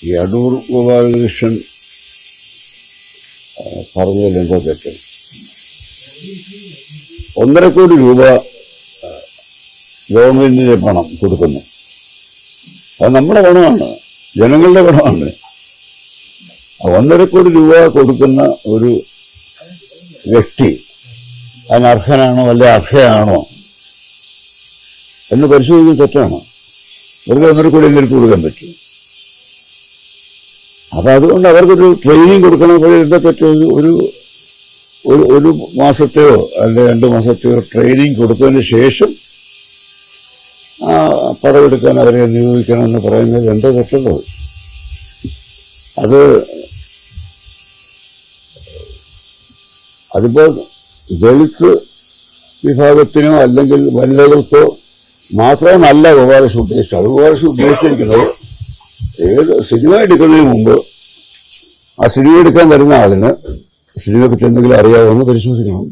ഈ അടൂർ ഗോപാലകൃഷ്ണൻ പറഞ്ഞതിൽ എന്താ തെറ്റ്? 1.5 കോടി രൂപ ഗവൺമെന്റിന് പണം കൊടുക്കുന്നു. അത് നമ്മുടെ പണമാണ്, ജനങ്ങളുടെ പണമാണ്. 1.5 കോടി രൂപ കൊടുക്കുന്ന ഒരു വ്യക്തി അതിന് അർഹനാണോ അല്ലെ അർഹയാണോ എന്ന് പരിശോധിക്കുന്നത് തെറ്റാണ്. വെറുതെ 1.5 കോടി എങ്കിലും കൊടുക്കാൻ പറ്റും. അപ്പൊ അതുകൊണ്ട് അവർക്കൊരു ട്രെയിനിങ് കൊടുക്കണം. എന്താ തെറ്റ്? ഒരു മാസത്തെയോ അല്ലെ 2 മാസത്തെയോ ട്രെയിനിങ് കൊടുത്തതിന് ശേഷം പടമെടുക്കാൻ അവരെ നിയോഗിക്കണമെന്ന് പറയുന്നത് എന്താ തെറ്റുള്ളത്? അതിപ്പോ ദളിത് വിഭാഗത്തിനോ അല്ലെങ്കിൽ വനിതകൾക്കോ മാത്രമല്ല ഗോപാലകൃഷ്ണൻ ഉദ്ദേശിച്ചത്. അത് ഗോപാലകൃഷ്ണൻ ഉദ്ദേശിച്ചിരിക്കുന്നത് ഏത് സിനിമ എടുക്കുന്നതിന് മുമ്പ് ആ സിനിമ എടുക്കാൻ വരുന്ന ആളിന് സിനിമയെ പറ്റി എന്തെങ്കിലും അറിയാവുന്ന പരിശോധിക്കണം.